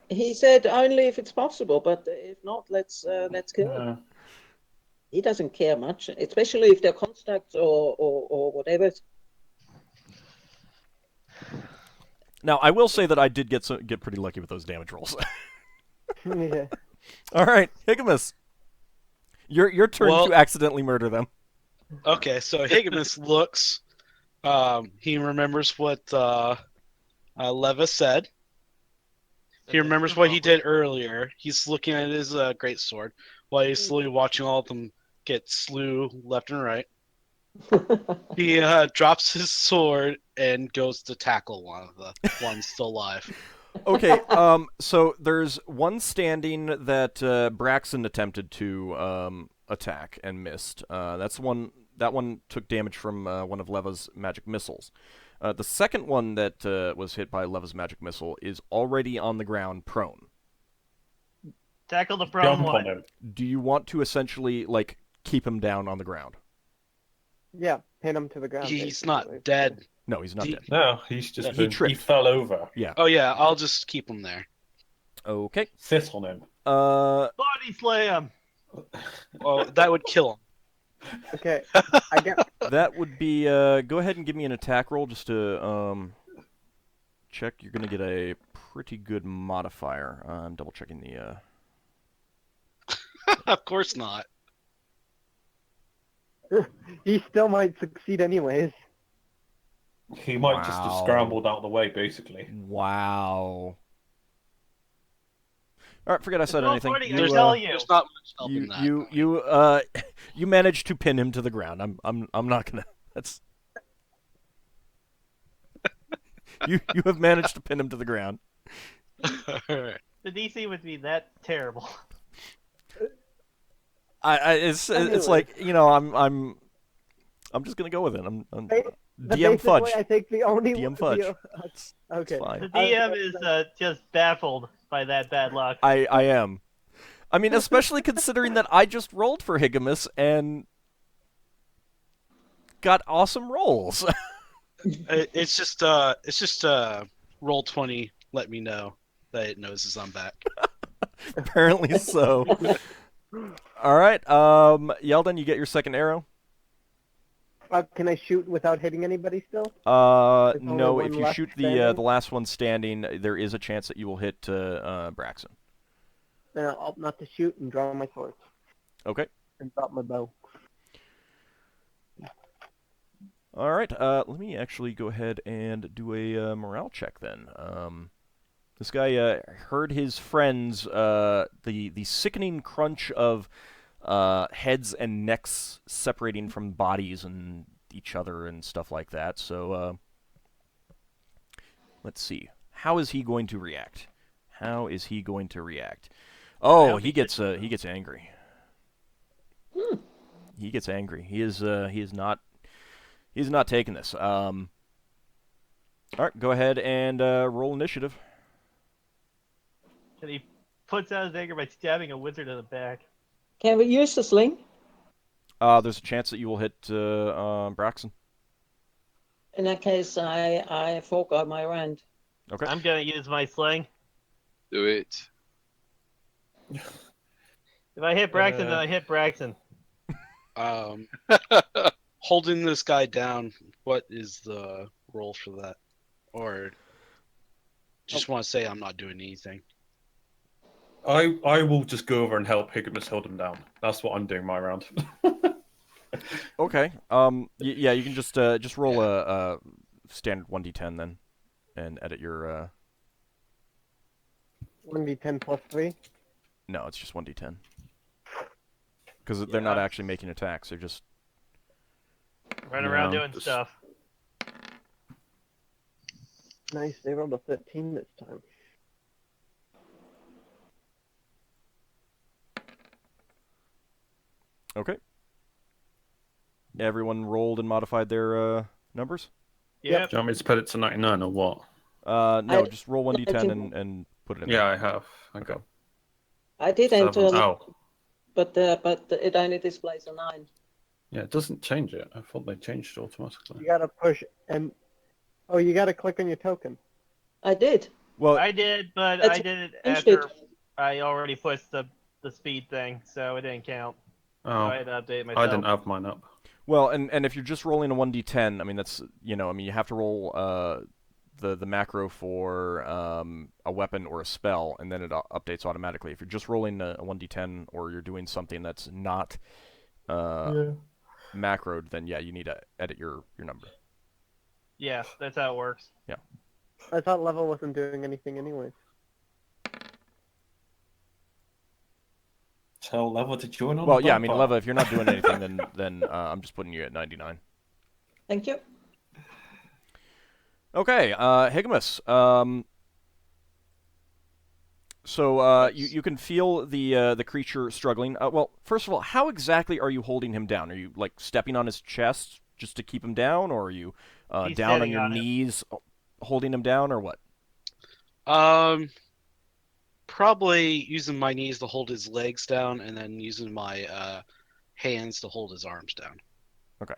He said only if it's possible, but if not, let's kill him. He doesn't care much, especially if they're constructs or whatever.
Now, I will say that I did get pretty lucky with those damage rolls.
Yeah.
All right, Higgimus. Your turn
Well-
to accidentally murder them.
Okay, so Higgimus looks. He remembers what Leva said. He remembers what he did earlier. He's looking at his greatsword while he's slowly watching all of them get slew left and right. He drops his sword and goes to tackle one of the ones still alive.
Okay, so there's one standing that Braxon attempted to attack and missed. That one took damage from one of Leva's magic missiles. The second one that was hit by Leva's magic missile is already on the ground, prone.
Tackle the prone
Jump on
one.
him.
Do you want to essentially keep him down on the ground?
Yeah, pin him to the ground.
He's
basically.
not dead.
No, he's not
He-
dead.
No, he's just
He
he
tripped.
fell over.
Oh yeah, I'll just keep him there.
Okay.
Sit on him.
Body slam.
Well, that would kill him.
Okay, I get.
That would be go ahead and give me an attack roll just to check. You're gonna get a pretty good modifier. I'm double checking the
Of course not.
He still might succeed anyways.
He might just have
Wow.
scrambled out of the way, basically.
Wow. All right, forget I said
It's
anything.
not funny, I
You,
tell you.
There's not much help in that.
you managed to pin him to the ground. I'm not gonna. That's you have managed to pin him to the ground.
Alright.
The DC would be that terrible.
It's
Anyways.
like I'm just gonna go with it. I'm
The
DM
basic
fudge.
way, I think the only
DM fudge.
It's okay.
fine.
The DM is just baffled by that bad luck.
I am. I mean, especially considering that I just rolled for Higgimus and got awesome rolls.
It's just roll 20. Let me know that it knows I'm back.
Apparently so. All right, Yeldin, you get your second arrow.
Can I shoot without hitting anybody still? There's only
No.
one
If you
left
shoot
standing?
the last one standing, there is a chance that you will hit Braxon.
Then I'll opt not to shoot and draw my sword
Okay.
and drop my bow.
All right. Let me actually go ahead and do a morale check then. This guy heard his friends the sickening crunch of heads and necks separating from bodies and each other and stuff like that. So let's see. How is he going to react? Oh, he gets angry. He gets angry. He is not taking this. All right, go ahead and roll initiative.
And he puts out his anger by stabbing a wizard in the back.
Can we use the sling?
There's a chance that you will hit Braxon.
In that case, I forego my round.
Okay.
I'm gonna use my sling.
Do it.
If I hit Braxton, then I hit Braxton.
Holding this guy down, what is the roll for that? Or just want to say I'm not doing anything.
I will just go over and help Higgimus hold him down. That's what I'm doing my round.
Okay. Yeah, you can just roll a standard 1d10 then, and edit your.
1d10 plus 3.
No, it's just 1d10. Because they're not actually making attacks; they're just.
Run around
No,
doing
just-
stuff.
Nice, they rolled a 13 this time.
Okay. Everyone rolled and modified their numbers.
Yep.
Do you want me to put it to 99 or what?
No,
I-
just roll 1d10 and put it in.
Yeah, I have. Okay.
I did
7.
enter.
Oh.
but it only displays a 9.
Yeah, it doesn't change it. I thought they changed it automatically.
You gotta push and you gotta click on your token.
I did.
Well,
I did, but
It's
I did it
changed
after
it.
I already pushed the speed thing, so it didn't count. So I had to update myself.
I didn't have mine up.
well, and if you're just rolling a 1d10, I mean that's you have to roll the macro for a weapon or a spell, and then it updates automatically. If you're just rolling a 1d10 or you're doing something that's not macroed, then yeah, you need to edit your number.
Yeah, that's how it works.
Yeah.
I thought level wasn't doing anything anyway.
Tell Leva to join on.
Well,
the
yeah, I mean,
bumper.
Leva, if you're not doing anything, then I'm just putting you at 99.
Thank you.
Okay, Higgimus. So you can feel the creature struggling. Well, first of all, how exactly are you holding him down? Are you like stepping on his chest just to keep him down, or are you
He's
down on
sitting
your
on him.
knees holding him down, or what?
Probably using my knees to hold his legs down, and then using my hands to hold his arms down.
Okay.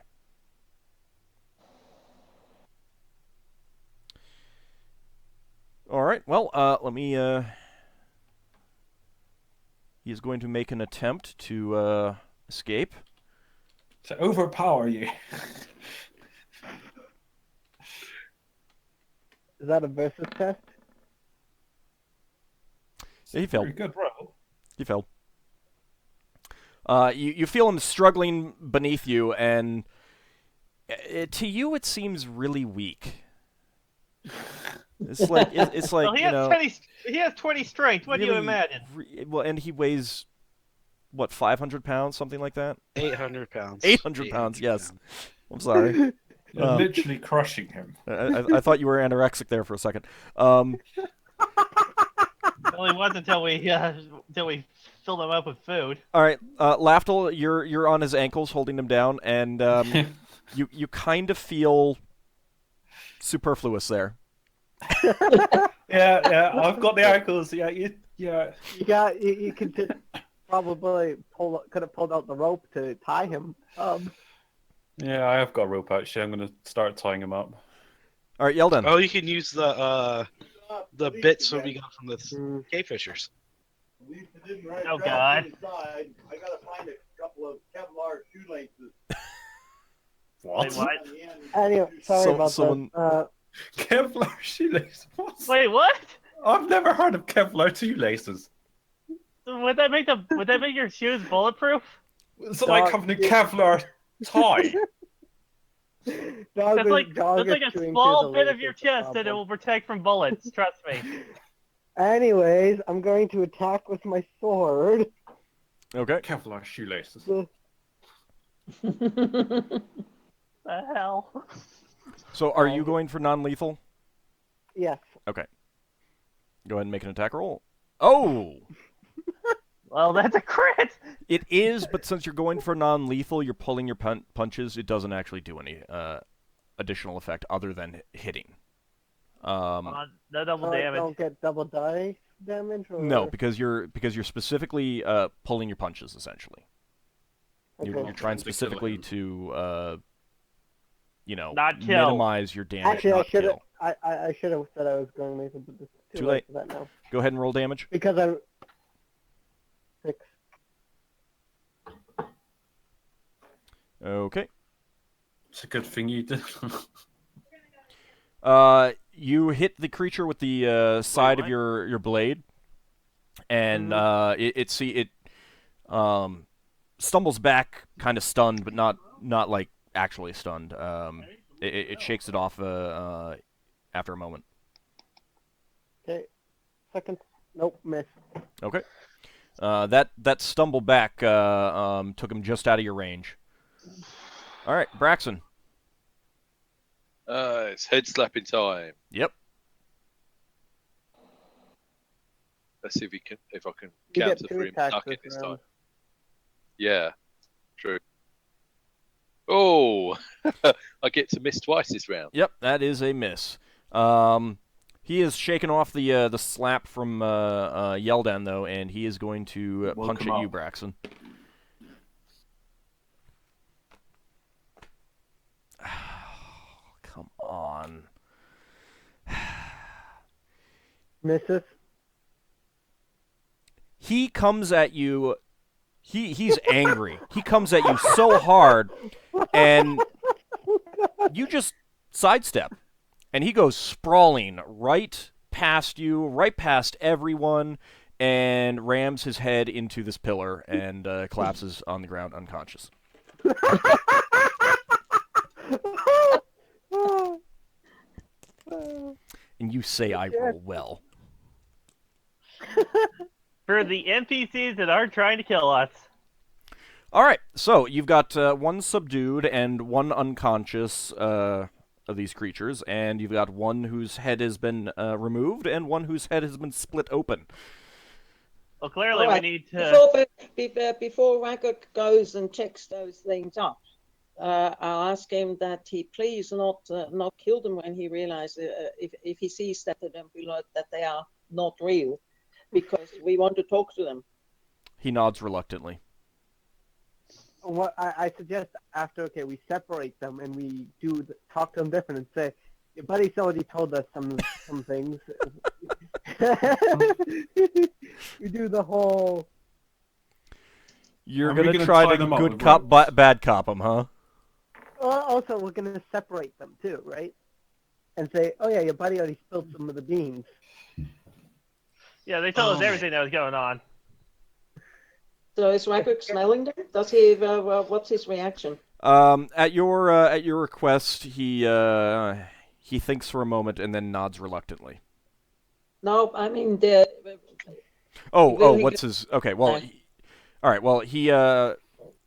All right. Well, let me. He is going to make an attempt to escape.
To overpower you.
Is that a versus test?
Yeah, he failed.
Very good roll.
He failed. You feel him struggling beneath you, and to you it seems really weak. It's like
Well, he has 20 strength. What do you
really,
imagine?
Well, and he weighs what, 500 pounds, something like that.
800 pounds.
800 pounds. Yes. I'm sorry.
You're literally crushing him.
I thought you were anorexic there for a second.
Well, he was until we filled him up with food.
All right, Lafdul, you're on his ankles, holding him down, and you kind of feel superfluous there.
Yeah, I've got the ankles. Yeah,
You could just probably could have pulled out the rope to tie him.
Yeah, I have got a rope actually. I'm going to start tying him up.
All right, Yeldin.
Oh, you can use the bits that we got from the cave fishers.
Oh, God.
I gotta find a couple of Kevlar shoelaces.
What?
Wait, what?
Anyway, sorry about
someone-
that.
Kevlar shoelaces? What?
Wait, what?
I've never heard of Kevlar shoelaces.
Would that make your shoes bulletproof?
It's like having a Kevlar tie.
That's like a small bit of your chest that it will protect from bullets. Trust me.
Anyways, I'm going to attack with my sword.
Okay.
Kevlar shoelaces.
The hell?
So, are you going for non-lethal?
Yes.
Okay. Go ahead and make an attack roll. Oh!
Well, that's a crit.
It is, but since you're going for non-lethal, you're pulling your punches. It doesn't actually do any additional effect other than hitting.
No double
I
damage.
don't get double dice damage? Or...
No, because you're specifically pulling your punches essentially.
Okay.
You're trying specifically to
Not kill.
minimize your damage.
Actually,
not kill.
I should have said I was going lethal, but it's too late for that now.
Go ahead and roll damage.
Because I'm 6.
Okay.
It's a good thing you did.
You hit the creature with the side of your blade, and it stumbles back, kind of stunned, but not like actually stunned. It shakes it off after a moment.
Okay. Second. Nope, miss.
Okay. That stumble back took him just out of your range. All right, Braxon.
It's head slapping time.
Yep.
Let's see if I can
You get
counter
2
for him
attacks
ducking
this
this
round.
time. Yeah, true. Oh, I get to miss twice this round.
Yep, that is a miss. He is shaking off the slap from Yeldin though, and he is going to punch
Welcome
at you,
up.
Braxon. on.
Missus.
He comes at you. He's angry. He comes at you so hard, and you just sidestep, and he goes sprawling right past you, right past everyone, and rams his head into this pillar and collapses on the ground unconscious. And you say I roll well.
For the NPCs that are trying to kill us.
All right, so you've got one subdued and one unconscious of these creatures, and you've got one whose head has been removed and one whose head has been split open.
Well, clearly
Alright,
we need to...
Before Ragok goes and checks those things up, I'll ask him that he please not kill them when he realizes if he sees that they are not real, because we want to talk to them.
He nods reluctantly.
What I suggest after, we separate them and we talk to them different and say, your buddy's already told us some things. We do the whole...
You're going to try to good cop, bad cop them, huh?
Also, we're going to separate them too, right? And say, oh yeah, your buddy already spilled some of the beans.
Yeah, they told us everything that was going on.
So is Ragok smelling them? Does he? What's his reaction?
At your request, he thinks for a moment and then nods reluctantly.
No, I mean the.
What's his? Okay, well, all right. Well, he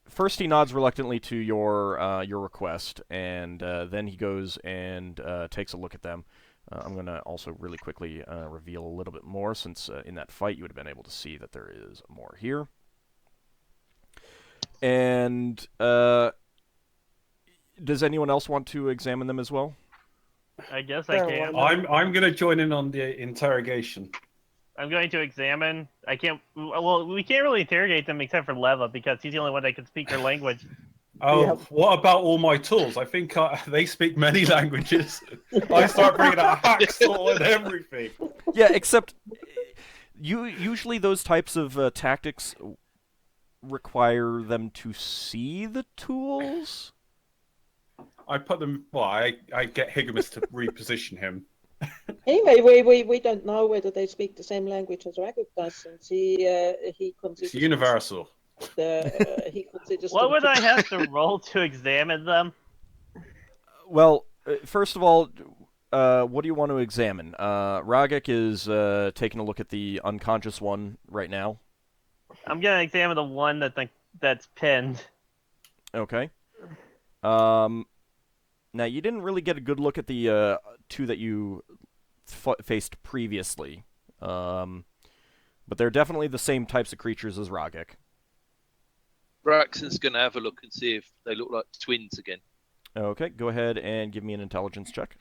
first he nods reluctantly to your request, and then he goes and takes a look at them. I'm gonna also really quickly reveal a little bit more, since in that fight you would have been able to see that there is more here. And does anyone else want to examine them as well?
I guess I can.
I'm going to join in on the interrogation.
I'm going to examine. I can't. Well, we can't really interrogate them except for Leva, because he's the only one that can speak their language.
Oh,
Yeah.
What about all my tools? I think they speak many languages. I start bringing out a hacksaw and everything.
Yeah, except usually those types of tactics require them to see the tools.
I put them. Well, I get Higgimus to reposition him.
Anyway, we don't know whether they speak the same language as Ragok does, since he considers.
It's universal.
He considers.
What would I have to roll to examine them?
Well, first of all, what do you want to examine? Ragok is taking a look at the unconscious one right now.
I'm gonna examine the one that's pinned.
Okay. Now, you didn't really get a good look at the two that you faced previously. But they're definitely the same types of creatures as Ragok.
Braxon's going to have a look and see if they look like twins again.
Okay, go ahead and give me an intelligence check.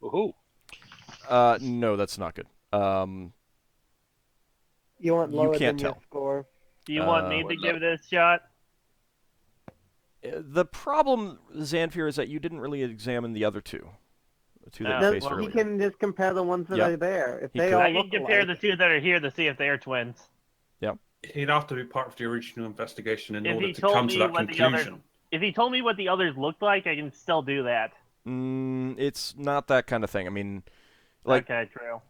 Woohoo!
No, that's not good.
You want lower
can't
than your
tell.
score.
Do you want me to give it a shot?
The problem, Xanfyr, is that you didn't really examine the other two. The two that
No,
you faced
He
earlier.
can just compare the ones that
Yep.
are there. If
He
they
could.
all
I can
look
compare
alike.
the two that are here to see if they are twins.
He'd have to be part of the original investigation in
If
order
he
to
told
come
me
to that
what the other-
conclusion.
If he told me what the others looked like, I can still do that.
It's not that kind of thing. I mean, like,
Okay, true.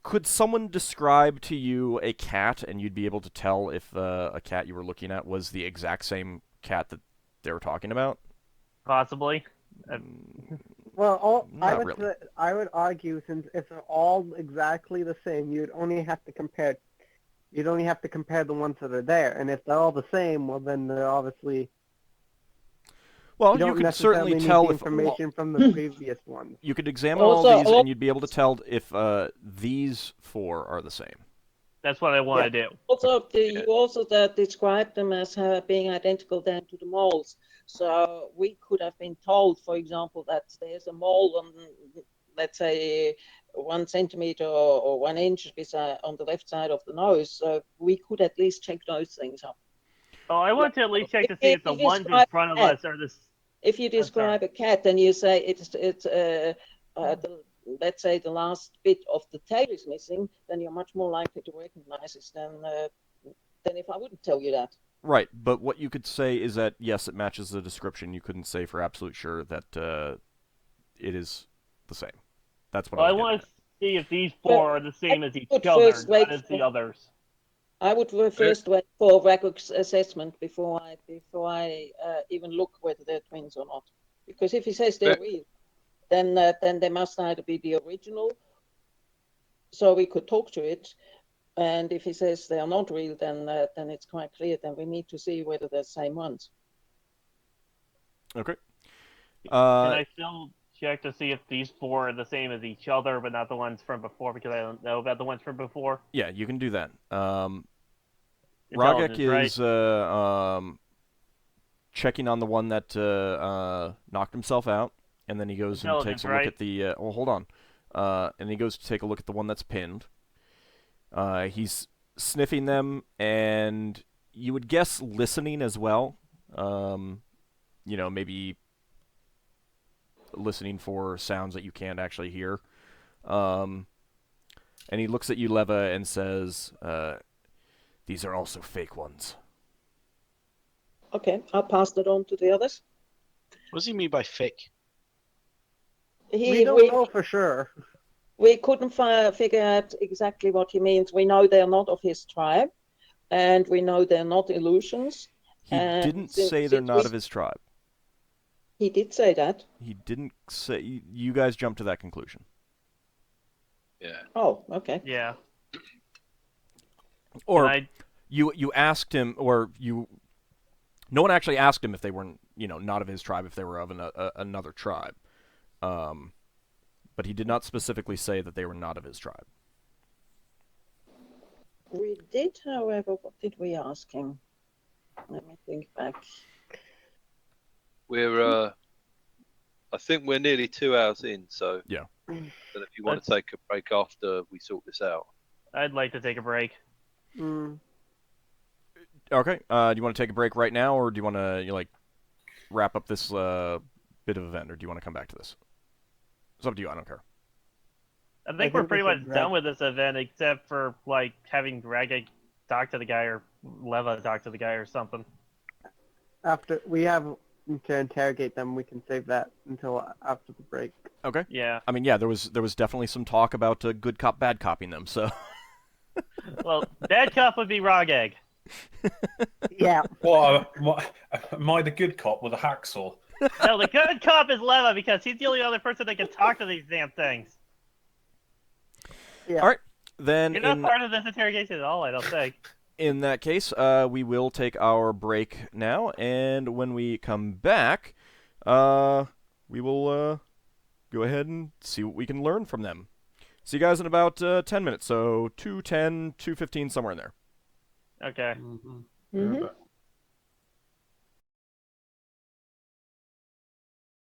could someone describe to you a cat, and you'd be able to tell if a cat you were looking at was the exact same cat that they were talking about?
Possibly.
Well,
Not really.
I would argue, since if they're all exactly the same, you'd only have to compare the ones that are there. And if they're all the same, well, then they're obviously.
Well,
You
you
don't
could
necessarily
certainly
need
tell
the
if
information from the previous ones.
you could examine all
Also,
these, and you'd be able to tell if these four are the same.
That's what I want to do.
Also, you also described them as being identical down to the moles. So we could have been told, for example, that there's a mole on let's say, 1 centimeter or 1 inch beside, on the left side of the nose, we could at least check those things up.
Oh, I want to at least check to see if the
If you
ones in
describe
front of
cat-
us are the.
If you describe a cat and you say let's say the last bit of the tail is missing, then you're much more likely to recognize it than if I wouldn't tell you that.
Right, but what you could say is that, yes, it matches the description. You couldn't say for absolute sure that it is the same. That's what
Well, I
I was
want
getting
to see if these four are the same as each
would
other,
first wait
not as
for-
the others.
I would first wait for Ragok's assessment before I even look whether they're twins or not. Because if he says they're real, then they must either be the original, so we could talk to it. And if he says they are not real, then it's quite clear. Then we need to see whether they're the same ones.
Okay.
Can I still check to see if these four are the same as each other, but not the ones from before, because I don't know about the ones from before?
Yeah, you can do that. Ragek
Intelligence,
is
right?
checking on the one that knocked himself out, and then he goes and takes a look at the. Well, hold on. And he goes to take a look at the one that's pinned. He's sniffing them, and you would guess listening as well. Maybe listening for sounds that you can't actually hear. And he looks at you, Leva, and says, "These are also fake ones."
Okay, I'll pass that on to the others.
What does he mean by fake?
We don't know for sure.
We couldn't figure out exactly what he means. We know they're not of his tribe, and we know they're not illusions.
He didn't say they're not of his tribe.
He did say that.
He didn't say. You guys jumped to that conclusion.
Yeah.
Oh, okay.
Yeah.
Or you asked him, or you. No one actually asked him if they were, not of his tribe, if they were of another tribe. But he did not specifically say that they were not of his tribe.
We did, however, what did we ask him? Let me think back.
We're, I think we're nearly 2 hours in, so
yeah.
And if you want to take a break after we sort this out,
I'd like to take a break.
Okay. Do you want to take a break right now, or do you want to wrap up this bit of event, or do you want to come back to this? It's up to you. I don't care.
I think we're pretty much done with this event, except for having Ragek talk to the guy, or Leva talk to the guy, or something.
After we have to interrogate them, we can save that until after the break.
Okay.
Yeah.
I mean, yeah, there was definitely some talk about good cop, bad copying them. So.
Well, bad cop would be Ragek.
Yeah.
What? Am I the good cop with a hacksaw?
No, the good cop is Leva, because he's the only other person that can talk to these damn things.
Yeah.
All right. Then
You're not part of this interrogation at all, I don't think.
In that case, we will take our break now, and when we come back, we will go ahead and see what we can learn from them. See you guys in about 10 minutes, so 2:10, 2:15, somewhere in there.
Okay.
Mm-hmm.